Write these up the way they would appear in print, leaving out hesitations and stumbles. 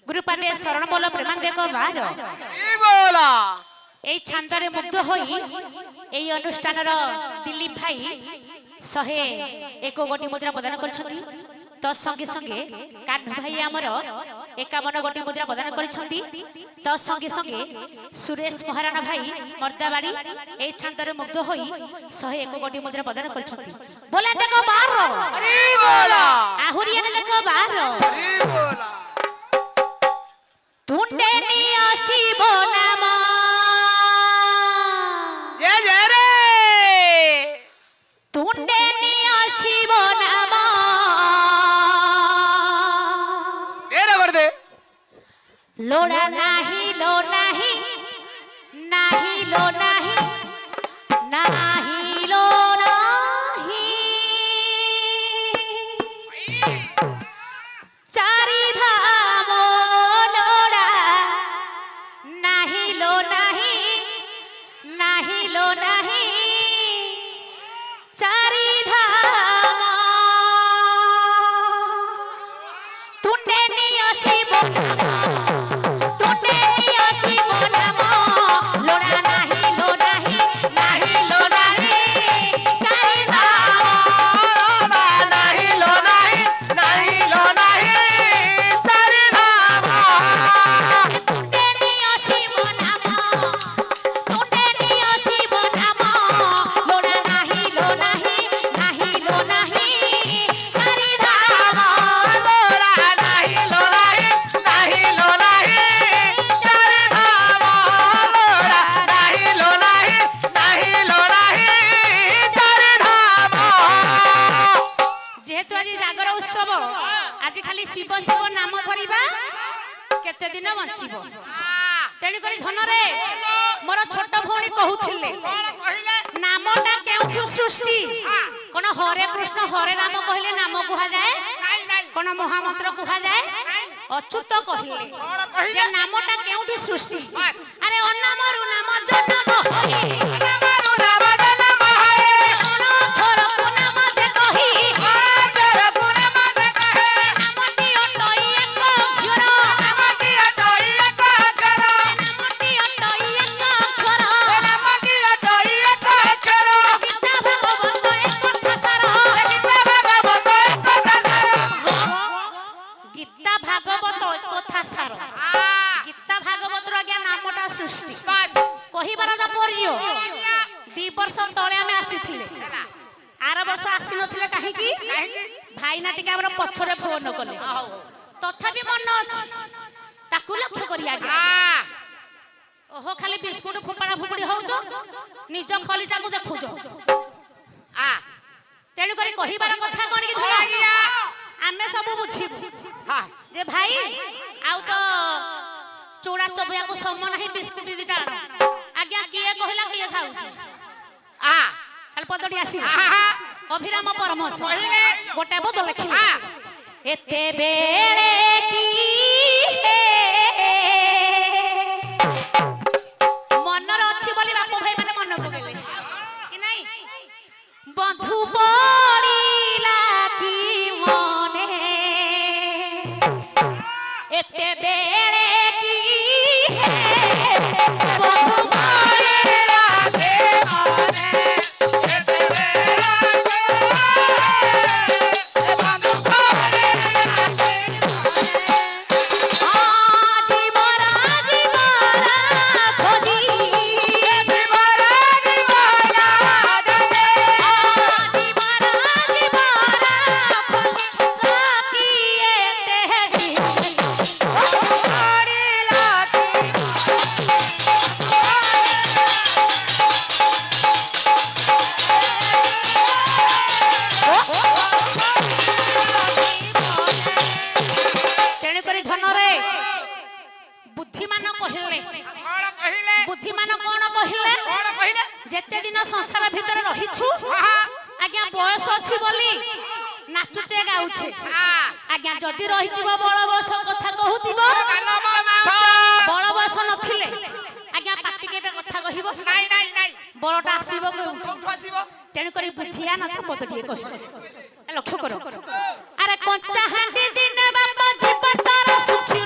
गुरुपादे शरण बोल प्रेमानंद को बार बोला এই ছান্দরে মুগ্ধ হই এই অনুষ্ঠানর দিলীপ ভাই 101 গোটি মুদ্রা প্রদান করছন্তি তো সঙ্গে সঙ্গে কাহ্নু ভাই আমার 51 গোটি মুদ্রা প্রদান করছন্তি তো সঙ্গে সঙ্গে সুরেশ মহারাণা ভাই মর্দাবাড়ি এই ছান্দরে মুগ্ধ হই 101 গোটি মুদ্রা প্রদান করছন্তি বলা দেখো বার আরে बोला আহুরি এনে দেখো বার আরে बोला তুন্ডে নি আসিব নাম जय जय रे तुंडे नी आसीब नाम तेरा कर दे लोड़ा नाही लो नाही नाही लो नाही नाही लो नाही चारी धाम लोड़ा नाही लो नाही नाही लो नाही चारी धाम तुंडे नी आसीब तुंडे नी आसीब नाम लोड़ा नाही लो नाही नाही लो नाही चारी धाम नहीं लो नहीं तेरी धाम तुंडे नी आसीब नाम तुंडे नी आसीब नाम लोड़ा नाही लो नाही नाही लो नाही चारी धाम लोरा नहीं लो नहीं लो नहीं तेरी धाम लोरा नहीं लो नहीं तेरी धाम जेहेतु आज जागर उत्सव आज खाली शिव शिव नाम धरिबा केते दिन बंचिब तेणु करी धनरे मोर छोट भौणी कहूथिले नामटा केउठु सृष्टि कोन हरे कृष्ण हरे नाम कहले नाम कुहा जाए कोन महामंत्र कुहा जाए अच्युत कहले जे नामटा केउठु सृष्टि अरे अनामरु नाम जन्म होई मारू नाम जन्म है अनथर नाम जे कही तेरा गुना मत कहे नामटी अटई एक अक्षर नामटी अटई एक अक्षर नामटी अटई एक अक्षर नामटी अटई एक अक्षर गीता भागवत एक कथा सार गीता भागवत एक कथा सार गीता भागवत एक कथा सार गीता भागवत रो आज्ञा नामटा सृष्टि बस कहिबार तात्पर्य 2 वर्ष तळे आमे आसीथिले आर वर्ष आसी नथिले काहे की भाईना टिका हमर पछरे फोन कले तथापि मन अछि ताकु लक्ष्य करी आगे ओहो खाली बिस्कुट फुपाड़ा फुपड़ी होउजो निज खलीटा को देखुजो तेणु करी कहिबार कथा कोन की धरा आमे सब बुझिबु जे भाई आउ तो चूड़ा चबया को सम नाही बिस्कुट दिटा आज्ञा किए कहला किए खाउची खाली पदडी आसी अभिराम परमस गोटे बद लिखिले एते बेले की हे मनर अछि बोली बाप भाई माने मन पकेले कि नाही बंधु पड़िला की मने एते बेले की हे बंधु पड़िला के माने ये तेरे राज बंधु करे जीवरा खोजी दीवारा दीवारा दे जीवरा खोजी किए तेरी पड़ी लाती तेणु करी धनरे बुद्धिमान कहले कौन कहिले बुद्धिमान कोन कहले कौन कहिले जेते दिन संसार भीतर रहिछु आज्ञा बयस अछि बोली नाचुचे गाउछे आज्ञा जदि रहिथिबो बळ बयस कथा कहूथिबो बळ बयस नथिले आज्ञा पाटी केबे कथा कहिबो नहीं नहीं नहीं बळटा आसीबो कोउठु उठो आसीबो तेणु करी बुद्धिया न पदटिए कहि लक्ष्य करो अरे कंचा हांडी दिन बापा जीवन तार सुखी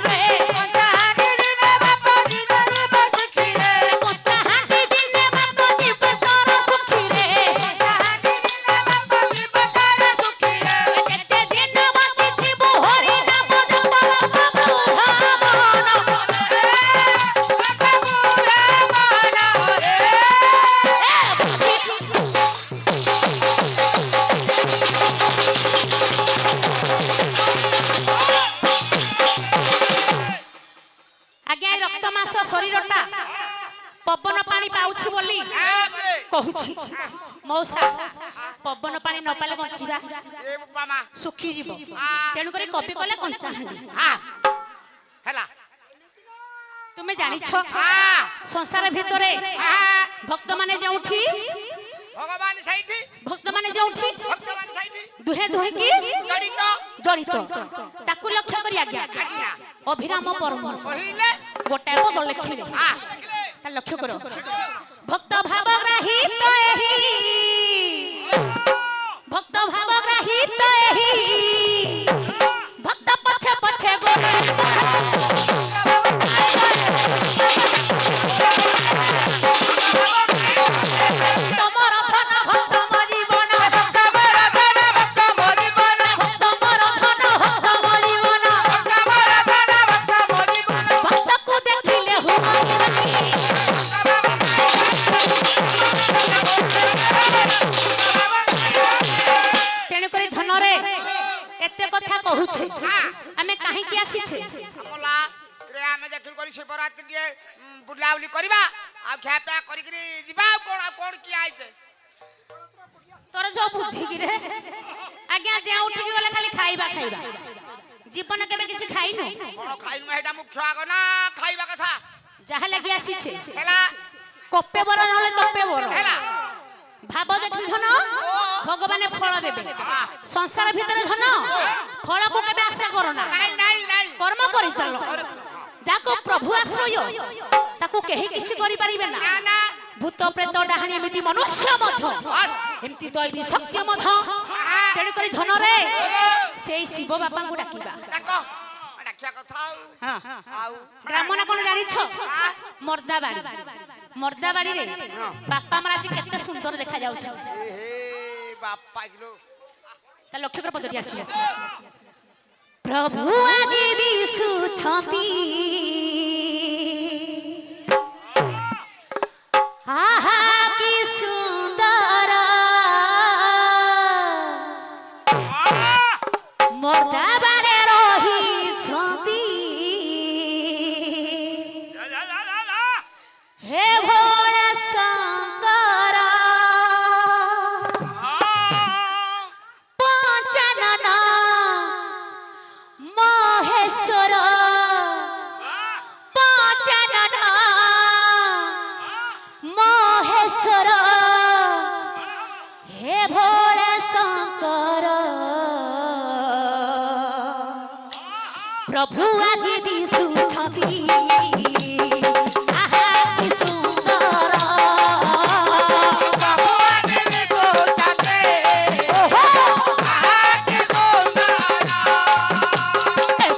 ରକ୍ତମାଂସ ଶରୀରଟା ପବନ ପାଣି ପାଉଛି ବୋଲି କହୁଛି ମଉସା ପବନ ପାଣି ନ ପାଇଲେ ବଞ୍ଚିବା ଶୁଖିଯିବ ତେଣୁକରି କବି କଲେ କଞ୍ଚାହାଣ୍ଡି ହେଲା ତୁମେ ଜାଣିଛ ସଂସାର ଭିତରେ ଭକ୍ତମାନେ ଯେଉଁଠି ଭଗବାନ ସେଇଠି ଭକ୍ତମାନେ ଯେଉଁଠି ଭକ୍ତମାନ ସେଇଠି ଦୁହେଁ ଦୁହେଁକି ଜଡ଼ିତ ଜଡ଼ିତ ତାକୁ ଲକ୍ଷ୍ୟ କରି ଆଜ୍ଞା ଅଭିରାମ ପରମହଂସ କହିଲେ ଗୋଟାଏ ପଦ ଲେଖିଲେ ତା ଲକ୍ଷ୍ୟ କର ଭକ୍ତ ଭାବଗ୍ରାହୀତ ଏହି ଭକ୍ତ ଭାବଗ୍ରାହୀତ ଏହି ଭକ୍ତ ପଛେ ପଛେ ଗୋରେ ତମର ଧନ ଭକ୍ତ ମୋ ଜୀବନ ତମର ଧନ ଭକ୍ତ ମୋ ଜୀବନ ତମର ଧନ ଭକ୍ତ ମୋ ଜୀବନ ତମର ଧନ ଭକ୍ତ ମୋ ଜୀବନ ଭକ୍ତକୁ ଦେଖିଲେ ତେଣୁକରି ଧନରେ ଏତେ କଥା କହୁଛେ ଆମେ କାହିଁକି ଆସିଛେ ଆମଲା ରେ ଆମେ ଦେଖିଲ କରି ଶିବରାତ୍ରି ଟିକେ ବୁଲାବୁଲି କରିବା ଆଉ ଖିଆପିଆ କରିକିରି ଯିବା ଆଉ କଣ କିଏ ଆଇছে ତୋର ଯୋଉ ବୁଦ୍ଧି କିରେ ଆଜ୍ଞା ଯେଉଁଠିକି ଗଲେ ଖାଲି ଖାଇବା ଖାଇବା ଜୀବନ କେବେ କିଛି ଖାଇନୁ କଣ ଖାଇନୁ ଏଟା ମୁଖ୍ୟ ଆଗ ନା ଖାଇବା କଥା ଯାହା ଲାଗି ଆସିଛେ ହେଲା କପେ ବର ନହେଲେ କପେ ବର ହେଲା ଭାବ ଦେଖି ଧନ ଭଗବାନ ଫଳ ଦେବେ ସଂସାର ଭିତରେ ଧନ ଫଳକୁ କେବେ ଆଶା କର ନା ନାଇଁ ନାଇଁ ନାଇଁ କର୍ମ କରି ଚାଲ ଯାକୁ ପ୍ରଭୁ ଆଶ୍ରୟ ତାକୁ କେହି କିଛି କରିପାରିବେ ନା ନା ନା ଭୂତ ପ୍ରେତ ଡାହାଣୀ ଏମିତି ମନୁଷ୍ୟ ମଧ୍ୟ ଏମିତି ଦୈବୀ ଶକ୍ତି ମଧ୍ୟ ତେଣୁକରି ଧନରେ ସେଇ ଶିବ ବାପାଙ୍କୁ ଡାକିବା ଡାକ ଡାକିବା କଥା ଆଉ ଗ୍ରାମ ନା କଣ ଜାଣିଛ ମର୍ଦାବାଡି ମର୍ଦାବାଡିରେ ବାପା ମାଆ ଆଜି କେତେ ସୁନ୍ଦର ଦେଖା ଯାଉଛି ହେ ବାପା କିଲୋ ତା ଲକ୍ଷ୍ୟ କର ପଦଟି ଆସିବ ପ୍ରଭୁ ଆଜି ଦିଶୁଛନ୍ତି ଆହା କି ସୁନ୍ଦର ମର୍ଦାବାରେ ରହିଛନ୍ତି ହେ ଭୋଳେ ଶଙ୍କର ପଞ୍ଚାନନ ମହେଶ୍ୱର ପଞ୍ଚାନନ ମହେଶ୍ୱର ହେ ଭୋଳେ ଶଙ୍କର ପ୍ରଭୁ ଆଜି ଦିଶୁଛନ୍ତି ଆହା କି ସୁନ୍ଦର ବାବୁ ଆଜି ଦିଶୁଛନ୍ତି ଓହୋ ଆଜି ସୁନ୍ଦର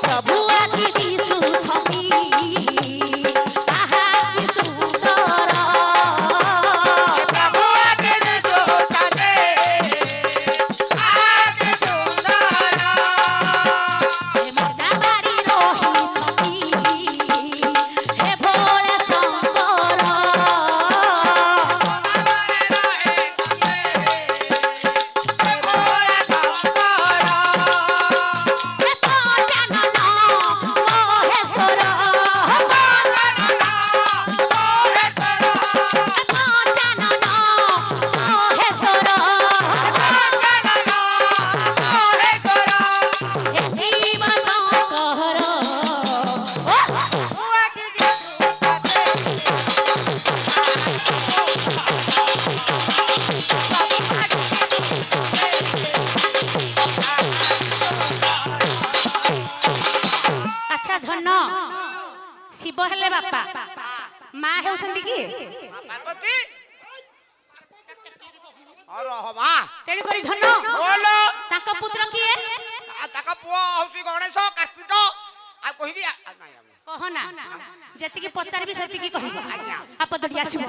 ପ୍ରଭୁ ଆଜି ଦିଶୁଛନ୍ତି ଆହା କି ସୁନ୍ଦର ବାବୁ ଆଜି ଦିଶୁଛନ୍ତି ଆଜି ସୁନ୍ଦର ହେ ମର୍ଦାବାଡ଼ି ରହିଛନ୍ତି ହେ ଭୋଳେ ଶଙ୍କର ହେ ପଞ୍ଚାନନ ମହେଶ୍ୱର ପଞ୍ଚାନନ ମହେଶ୍ୱର ହେ ଶିବ ଶଙ୍କର ଆଚ୍ଛା ଧନ ଶିବ ହେଲେ ବାପା ମା ହେଉଛନ୍ତି କି ପାର୍ବତୀ ରହମା ତେଣୁକରି ଧନ ବୋଲ ତାଙ୍କ ପୁତ୍ର କିଏ ତାଙ୍କ ପୁଅ ହଉଛି ଗଣେଶ କାର୍ତ୍ତିକ ଆଉ କହିବି କହନା ଯେତିକି ପଚାରିବି ସେତିକି କହିବ ଆପଦଟି ଆସିବ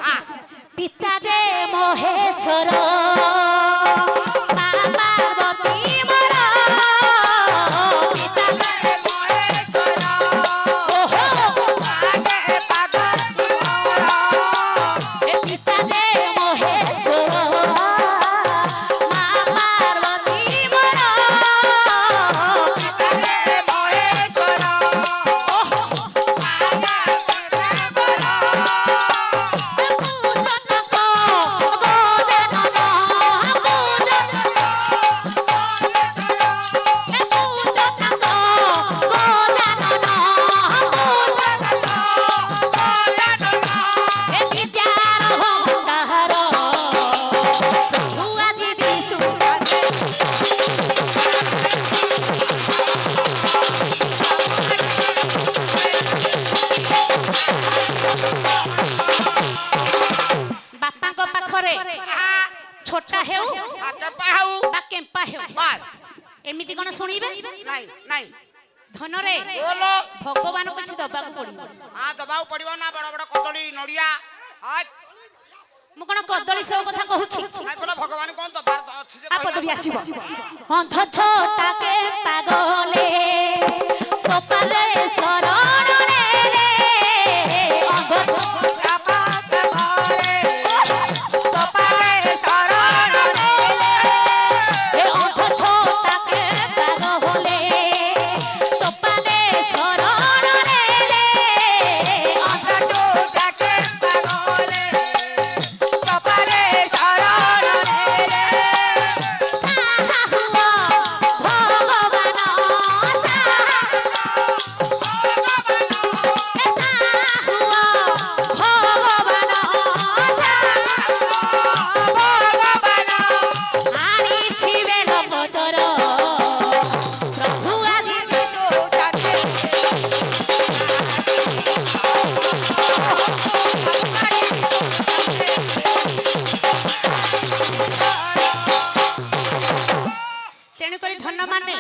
ପିତା ଯେ ମହେଶ୍ୱର ମା ପାର୍ବତୀ ମୋର ପିତା ଓହୋ ଏ ପିତା ଯେ ମହେଶ୍ୱର ମା ପାର୍ବତୀ ମୋର ଉପାୟ ବାସ୍ ଏମିତି କଣ ଶୁଣିବେ ନାଇଁ ନାଇଁ ଧନରେ ବୋଲ ଭଗବାନ କିଛି ଦବାକୁ ପଡିବ ହଁ ଦବାକୁ ପଡିବ ନା ବଡ ବଡ କଦଳୀ ନଡିଆ ହଁ ମୁଁ କଣ କଦଳୀ ସବୁ କଥା କହୁଛି ନାଇଁ କଣ ଭଗବାନ କଣ ଦବାର ଅଛି ଯେ ଆପଦଟି ଆସିବ ଅନ୍ଧ ଛୋଟାକେ ପାଗଲେ କପାଲେ ଶରଣ ନେଲେ ଅନ୍ଧ ଏ ଅନ୍ଧ ଛୋଟାକେ ପାଗଲେ କପାଲେ ଶରଣ ନେଲେ ସାହା ହୁଅ ଭଗବାନ ସାହା ହୁଅ ଭଗବାନ ଆଣିଛି ବେଲ ପତର ପ୍ରଭୁ ଆଜି ତେଣୁକରି ଧନମାନେ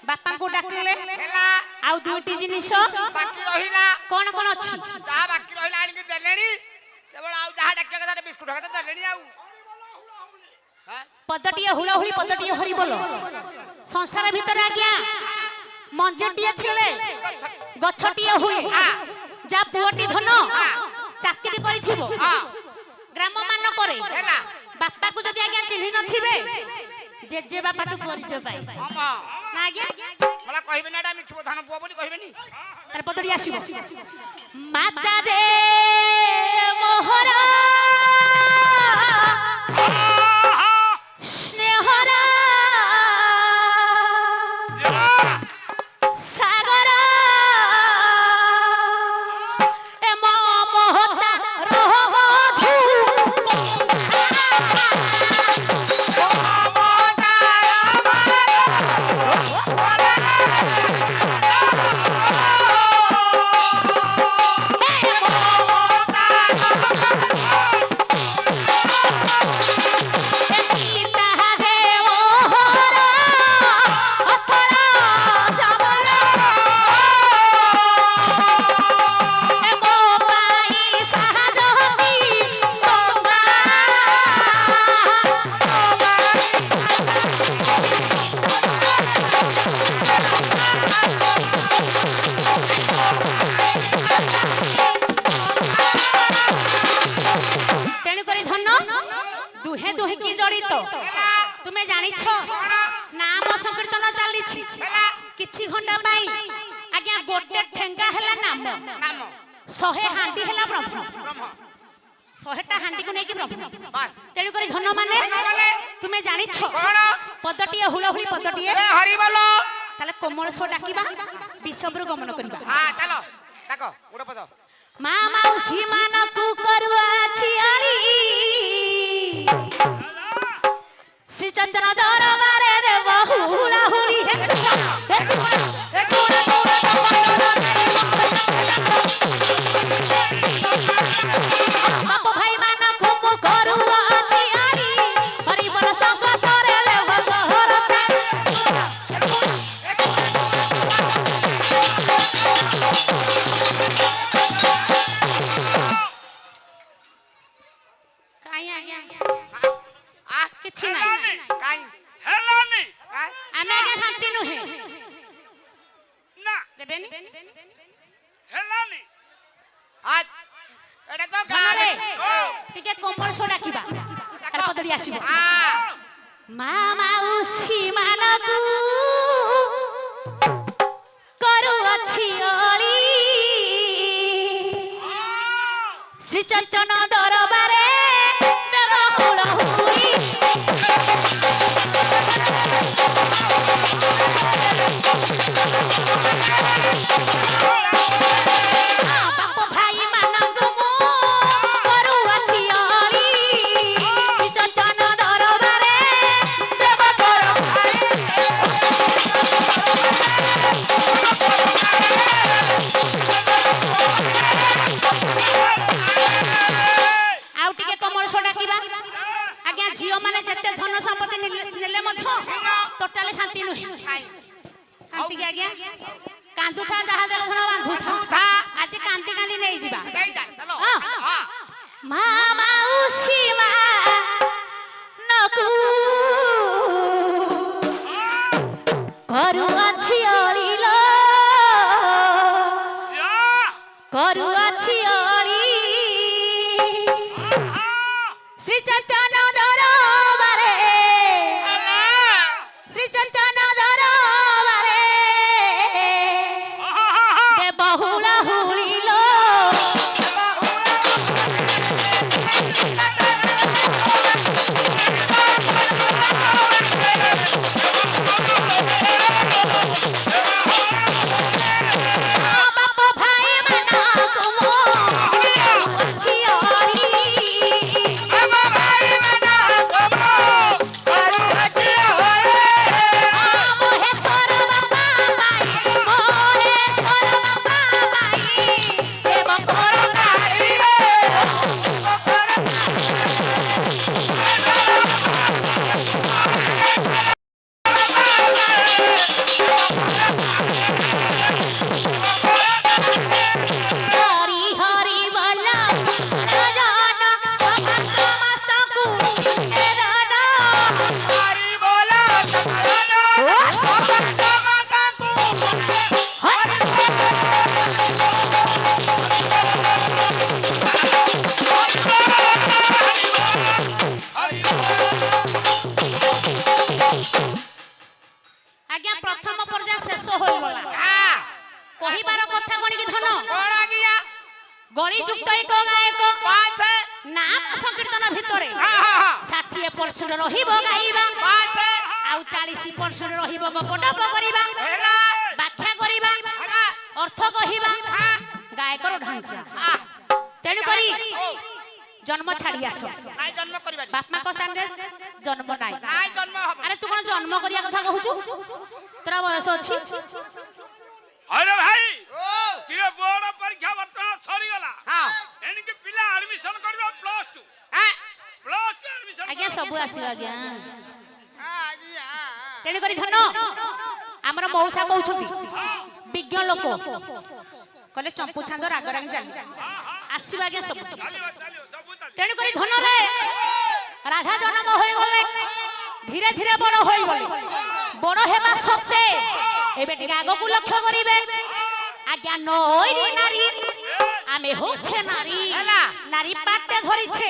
ବାପାଙ୍କୁ ଡାକିଲେ ହେଲା ଆଉ ଦୁଇଟି ଜିନିଷ ବାକି ରହିଲା କଣ କଣ ଅଛି ଯାହା ବାକି ରହିଲା ଆଣିକି ଦେଲେଣି କେବଳ ଆଉ ଯାହା ଡାକିବା କଥା ବିସ୍କୁଟ କଥା ଦେଲେଣି ଆଉ ପଦଟିଏ ହୁଳହୁଳି ପଦଟିଏ ହରିବୋଲ ସଂସାର ଭିତରେ ଆଜ୍ଞା ମଞ୍ଜଟିଏ ଥିଲେ ଗଛଟିଏ ହୁଏ ଯା ପୁଅଟି ଧନ ଚାକିରି କରିଥିବ ଗ୍ରାମ ମାନଙ୍କରେ ହେଲା ବାପାକୁ ଯଦି ଆଜ୍ଞା ଚିହ୍ନି ନଥିବେ ଜେଜେ ବାପାଠୁ ପରିଚୟ ପାଇ ହମ ନା ଆଜ୍ଞା मला କହିବେନି ଏଟା ମିଠୁ ଧାନ ପୁଅ ବୋଲି କହିବେନି ତାର ପଦଟି ଆସିବ ମାତା ଯେ ମୋହର ସ୍ନେହର ସାଗର ଏ ମୋ ମହତା ରହମଧୁ ତେଣୁକରି ଧନ ଦୁହେଁ ଦୁହିଁକି ଜଡ଼ିତ ତୁମେ ଜାଣିଛ ନାମ ସଂକୀର୍ତ୍ତନ ଚାଲିଛି କିଛି ଘଣ୍ଟା ପାଇଁ ଆଜ୍ଞା ଗୋଟେ ଠେଙ୍ଗା ହେଲା ନାମ ନାମ 100 ହାଣ୍ଡି ହେଲା ବ୍ରହ୍ମ ବ୍ରହ୍ମ 100ଟା ହାଣ୍ଡିକୁ ନେଇକି ବ୍ରହ୍ମ ବାସ୍ ତେଣୁକରି ଧନ ମାନେ ତୁମେ ଜାଣିଛ କଣ ପଦଟିଏ ହୁଳହୁଳି ପଦଟିଏ ଏ ହରି ବୋଲ ତାହେଲେ କୋମଳ ସ୍ୱର ଡାକିବା ବିଷମରୁ ଗମନ କରିବା ହଁ ଚାଲ ଡାକ ଗୋଟେ ପଦ ମା ମାଉସୀ ମାନଙ୍କୁ କରୁଅଛି ଆଳି ଶ୍ରୀଚନ୍ଦନ ଦରବାରେ ଦେବ ହୁଳାହୁଳି ବାପ ଭାଇ ମାନଙ୍କୁ ମୁଁ କରୁଅଛି ଆଳି ହରିବୋଲ ସଂଗତରେ ଦେବ ସହର କାଇଁ ଆଜ୍ଞା ଆ କିଛି ନାହିଁ କାଇଁ ହେଲାନି ଆମେ ଆଜ୍ଞା ଶାନ୍ତି ନୁହେଁ ନା ଦେବେନି ହେଲାନି ଆ ଏଟା ତ ଧନରେ ଗାଁ ଟିକେ କୋମଳ ସ୍ୱର ଡାକିବା ତାହେଲେ ପଦଟି ଆସିବ ଆ ମା ମାଉସୀ ମାନଙ୍କୁ କରୁଅଛି ଅଳି ଶ୍ରୀଚନ୍ଦନ ଦରବାରେ ଦେବ ହୁଳହୁଳି ବାପ ଭାଇ ମାନଙ୍କୁ ମୁଁ କରୁଅଛି ଅଳି ଶ୍ରୀଚନ୍ଦନ ଦରବାରେ ଦେବ ଆଉ ଟିକେ କମଳ ସ୍ୱର ଡାକିବା ଆଜ୍ଞା ଝିଅ ମାନେ ଯେତେ ଧନ ସମ୍ପତ୍ତି ନେଲେ ମଧ୍ୟ କାନ୍ଦୁଥା ଯାହା ଦେଲ ଧନ ବାନ୍ଧୁଥା ଥା ଆଜି କାନ୍ଦି କାନ୍ଦି ନେଇଯିବା ନେଇ ଯା ଚलो ହଁ। ହଁ ମା ମାଉସୀ ମା ନକୁ କରୁଅଛି ଅଳିଲ ଯା କରୁଅଛି ଅଳି ଶ୍ରୀ ଚୈତନ୍ୟ ଦରବାରେ ଶ୍ରୀ ଚୈତନ୍ୟ ଦରବାରେ ବହୁଳ ହୁଳିଲ ବାପ ଭାଇ ମାନଙ୍କୁ ମୁଁ କରୁଅଛି ଅଳି ମହେଶ୍ୱର ବାପା ଭାଇ ମହେଶ୍ୱର ବାପା ଭାଇ ଦେବ କର କାଳି ହରି ହରି ବଲ ରଜନ ସମସ୍ତଙ୍କୁ ଏରନ ଆଜ୍ଞା ପ୍ରଥମ ପର୍ଯ୍ୟାୟ ଶେଷ ହୋଇଗଲା କହିବାର କଥା କଣିକି ଧନ କଣ ଗିয়া ଗଳି ଯୁକ୍ତ ଏକ ଗାୟକ ପାସେ ନାମ ସଂକୀର୍ତ୍ତନ ଭିତରେ ହଁ ହଁ ହଁ 60% ରହିବ ଗାଇବା ପାସେ ଆଉ 40% ରହିବ ଗପଟପ କରିବା ହେଲା ବ୍ୟାଖ୍ୟା କରିବା ହେଲା ଅର୍ଥ କହିବା ହଁ ଗାୟକର ଢାଞ୍ଚା ଆ ତେଣୁ କରି ଓ ଜନ୍ମ ଛାଡି ଆସ ନାଇଁ ଜନ୍ମ କରିବାନି ବାପ ମାଙ୍କ ସ୍ଥାନରେ ଜନ୍ମ ନାହିଁ ନାଇଁ ଜନ୍ମ ହବ ଆରେ ତୁ କଣ ଜନ୍ମ କରିବା କଥା କହୁଛୁ ତୋର ବୟସ ଅଛି ଆରେ ଭାଇ ଓ କିରେ ବୋର୍ଡ ପରୀକ୍ଷା ବର୍ତ୍ତମାନ ସରିଗଲା ହଁ ଏଣିକି ପିଲା ଆଡମିଶନ କରିବ +2 ଆଡମିଶନ ଆଜ୍ଞା ସବୁ ଆସିବ ଆଜ୍ଞା ଆଜ୍ଞା ତେଣୁ କରି ଧନ ଆମର ମଉସା କହୁଛନ୍ତି ବିଜ୍ଞ ଲୋକ କହିଲେ ଚମ୍ପୁ ଛାନ୍ଦ ରାଗ ରାଗି ଚାଲି ଆସିବ ଆଜ୍ଞା ସବୁ ଚାଲିବ ସବୁ ଚାଲିବ ତେଣୁ କରି ଧନରେ ରାଧା ଜନ୍ମ ହୋଇଗଲେ ଧୀରେ ଧୀରେ ବଡ ହୋଇଗଲେ ବଡ ହେବା ସତ୍ତ୍ୱେ ଏବେ ଟିକେ ଆଗକୁ ଲକ୍ଷ୍ୟ କରିବେ ଆଜ୍ଞା ନଈରି ନାରୀ ଆମେ ହଉଛେ ନାରୀ ହେଲା। ନାରୀ ପାଟେ ଧରିଛେ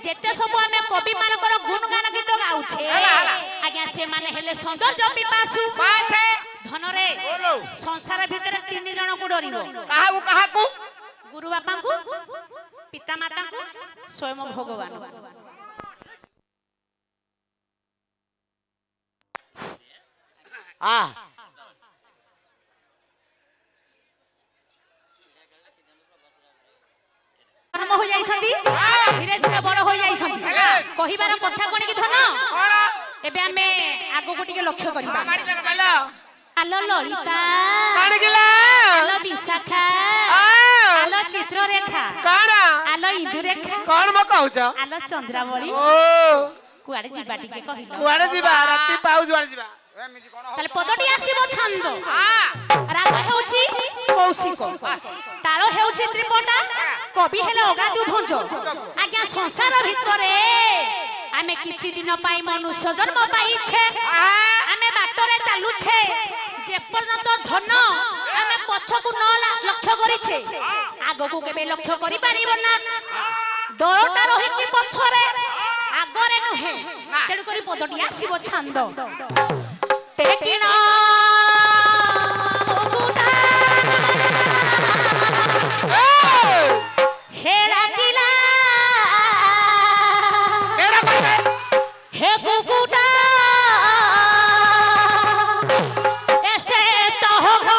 ଯେତେ ସବୁ ଆମେ କବି ମାନଙ୍କର ଗୁଣଗାନ ଗୀତ ଗାଉଛେ ହେଲା, ହେଲା। ଆଜ୍ଞା ସେମାନେ ହେଲେ ସୌନ୍ଦର୍ଯ୍ୟ ପିପାସୁ ପାସେ ଧନରେ ବୋଲୋ ସଂସାର ଭିତରେ 3 ଜଣଙ୍କୁ ଡରିବ କାହାକୁ କାହାକୁ ଗୁରୁ ବାପାଙ୍କୁ ପିତା ମାତାଙ୍କୁ ସ୍ୱୟଂ ଭଗବାନ ଆ ଜନ୍ମ ହୋଇ ଯାଇଛନ୍ତି ଧୀରେ ଧୀରେ ବଡ ହୋଇ ଯାଇଛନ୍ତି କହିବାର କଥା କଣ କି ଧନ କଣ ଏବେ ଆମେ ଆଗକୁ ଟିକେ ଲକ୍ଷ୍ୟ କରିବା ମାରି ଦେଲ ମାଇଲ ଆଲୋ ଲଳିତା କଣ କିଲା ଆଲୋ ବିଶାଖା ଆଲୋ ଚିତ୍ରରେଖା କଣ ଆଲୋ ଇନ୍ଦୁରେଖା କଣ ମ କହୁଛ ଆଲୋ ଚନ୍ଦ୍ରାବଳୀ ଓ କୁଆଡେ ଯିବା ଟିକେ କହିଲ କୁଆଡେ ଯିବା ରାତି ପାଉ ଯୁଆଡେ ଯିବା ଏମିତି କଣ ତାହେଲେ ପଦଟି ଆସିବ ଛନ୍ଦ ଆ ରାଗ ହେଉଛି କୌଶିକ ତାଳ ହେଉଛି ତ୍ରିପଟା କବି ହେଲେ ଅଗାଧୁ ଭଞ୍ଜ ଆଜ୍ଞା ସଂସାର ଭିତରେ ଆମେ କିଛି ଦିନ ପାଇଁ ମନୁଷ୍ୟ ଜନ୍ମ ପାଇଛେ ଆମେ ବାଟରେ ଚାଲୁଛେ ଯେପର୍ଯ୍ୟନ୍ତ ଧନ ଆମେ ପଛକୁ ନ ଲକ୍ଷ୍ୟ କରିଛେ ଆଗକୁ କେବେ ଲକ୍ଷ୍ୟ କରିପାରିବ ନା ଦଳଟା ରହିଛି ପଛରେ ଆଗରେ ନୁହେଁ ତେଣୁକରି ପଦଟି ଆସିବ ଛାନ୍ଦ ଟେକିନା ମୁକୁଟା ହେରା କିଲା হে কুকুটা এসে তো হো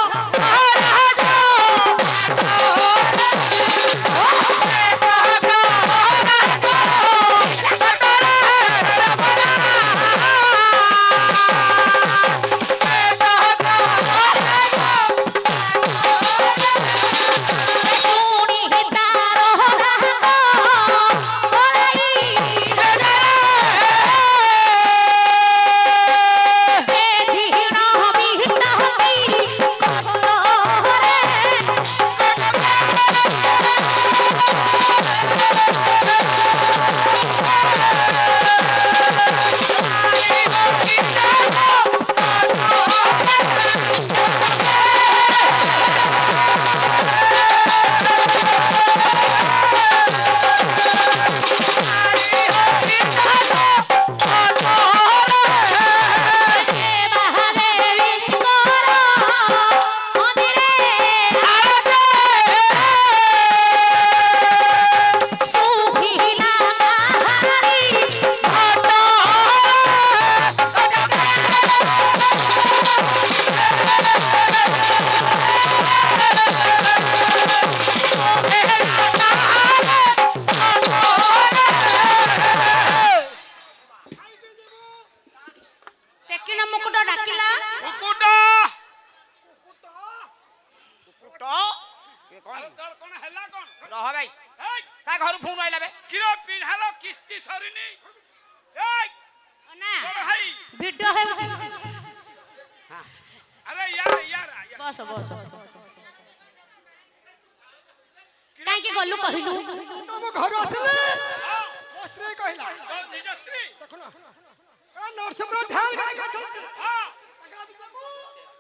तो ये कौन তোর কোন হেলা কোন रह भाई এই ता घर फोन आइला बे কিরো পিঢ়ার কিস্তি সরিনি এই ନା বড় ভাই ଭିଡିଓ ହେଉଛି আরে ইয়ার ইয়ার ବସ ବସ କାହିଁକି ଗଲୁ କହିଲୁ ତମ ଘରୁ ଆସିଲେ ମୋ ସ୍ତ୍ରୀ କହିଲା তো নিজ স্ত্রী ଦେଖୁନ ନରସିଂହପୁର ଢାଳ ଗାଈ ଗାଈ হ্যাঁ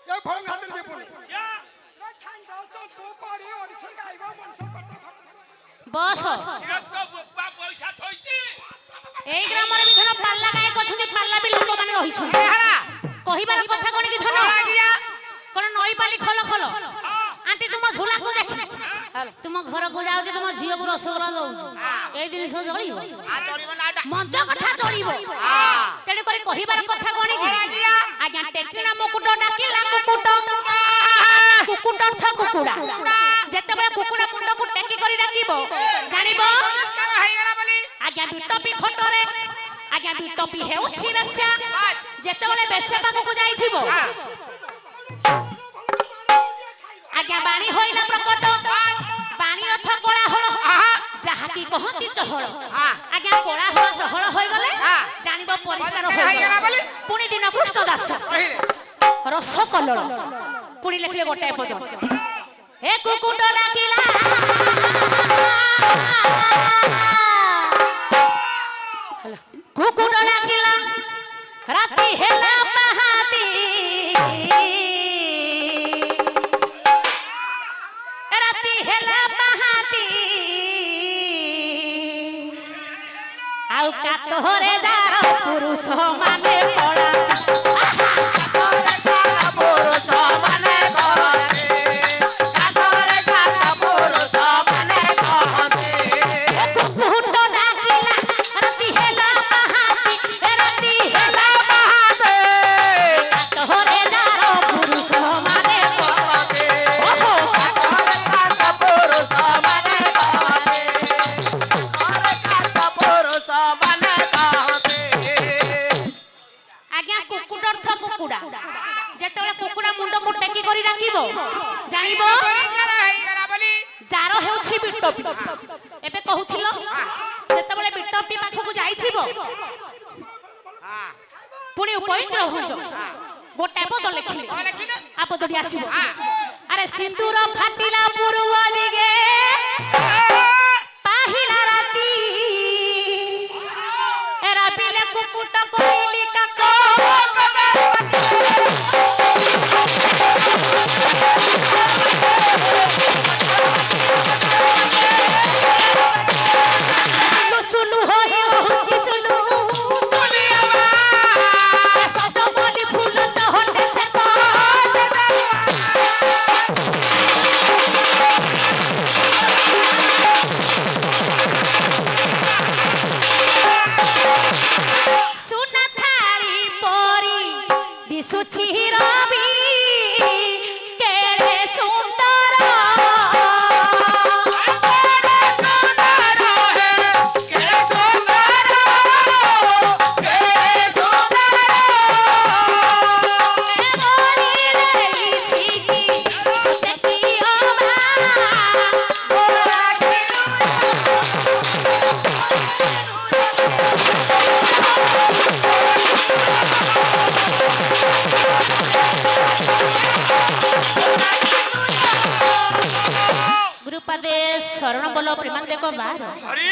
ଏ ଫୋନ ହାତରେ ଯିବୁନି ইয়া ବସ কিরো তো বুপা পয়সা থইছি ଏଇ ଗ୍ରାମରେ ବି ଧନ ପାଲ୍ଲା ଗାୟକ ଅଛନ୍ତି ପାଲ୍ଲା ବି ଲୋକମାନେ ରହିଛନ୍ତି हला କହିବାର କଥା କଣ କି ଧନ आ गया କଣ ନଈ ପାଲି ଖଲ ଖଲ হ্যাঁ ଆଣ୍ଟି ତୁମ ଝୁଲାକୁ ଦେଖି ତୁମ ଘରକୁ ଯାଉଛି ତୁମ ଝିଅକୁ ରସଗୋଲା ଦଉଛୁ ଏଇ ଜିନିଷ ଚଳିବ आ चलिबो नाटा ମଞ୍ଜ କଥା ଚଳିବ हां ତେଣୁ କରି କହିବାର କଥା କଣ କି आ गया ଆଜ୍ଞା ଟେକିଣା ମୁକୁଟ ଡାକିଲା କୁକୁଟ କୁକୁଟ ଅର୍ଥ କୁକୁଡ଼ା ଯେତେବେଳେ କୁକୁଡ଼ା ମୁଣ୍ଡକୁ ଟେକି କରି ଡାକିବ ଜାଣିବ चमत्कार ହେଇଗଲା ବୋଲି ଆଜ୍ଞା ବିଟପି ଖଟରେ ଆଜ୍ଞା ବିଟପି ହେଉଛି ବେଶ୍ୟା ଯେତେବେଳେ ବେଶ୍ୟା ପାଖକୁ ଯାଇଥିବ ଆଜ୍ଞା ବାଣୀ ହୋଇଲା ପ୍ରକଟ ବାଣୀ ଅର୍ଥ କୋଳାହଳ ଯାହାକି କହନ୍ତି ଚହଳ ଆଜ୍ଞା କୋଳାହଳ ଚହଳ ହୋଇଗଲେ ଜାଣିବ ପରିଷ୍କାର ହେଇଗଲା ବୋଲି ପୁଣି ଦିନ କୃଷ୍ଣ ଦାସ କହିଲେ ରସ କଲଳ ପୁଣି ଲେଖିଲେ ଗୋଟାଏ ପଦ ହେ କୁକୁଟ ଡାକିଲା ହେଲା କୁକୁଟ ଡାକିଲା ରାତି ହେଲା ପାହାତି ରାତି ହେଲା ପାହାତି ଆଉ କାତହରେ ଯାର ପୁରୁଷ ମାନେ ପଳା କୁକୁଟ ଡାକିଲା ରାତି ହେଲା ପାହାତି ରାତି ହେଲା କାତହରେ ଯାର ପୁରୁଷ ମାନେ ଓହୋ ଆଜ୍ଞା କୁକୁଟ ଅର୍ଥ କୁକୁଡ଼ା ଯେତେବେଳେ କୁକୁଡ଼ା ମୁଣ୍ଡକୁ ଟେକି କରି ଡାକିବ ଜାଣିବ ପରିଷ୍କାର ହେଇଗଲା ବୋଲି ଯାର ହେଉଛି ବିଟପି ଏବେ କହୁଥିଲ ଯେତେବେଳେ ବିଟପି ପାଖକୁ ଯାଇଥିବ हां ପୁଣି ଉପଇନ୍ଦ୍ର ଭଞ୍ଜ ଗୋଟାଏ ପଦ ଲେଖିଲେ କଣ ଲେଖିଲେ ଆ ପଦଟି ଆସିବ ଆରେ ସିନ୍ଦୁର ଫାଟିଲା ପୂର୍ବ ଦିଗେ ପାହିଲା ରାତି ଏରା ବିଲେ କୁକୁଟ କହିଲି କାକ ସୁଲୁ ସୁଲୁ ହୋଇ ରହୁଛି ସୁଲୁ ସଜ ବୋଲି ଫୁଲ ଚହଟେ ସେ ସୁନା ଥାଳି ପରି ଦିଶୁଛି ରବି କେଡ଼େ ସୁନ୍ଦର ଗୁରୁପାଦେ ଶରଣ ବୋଲ ପ୍ରେମାନନ୍ଦ ବାର হরি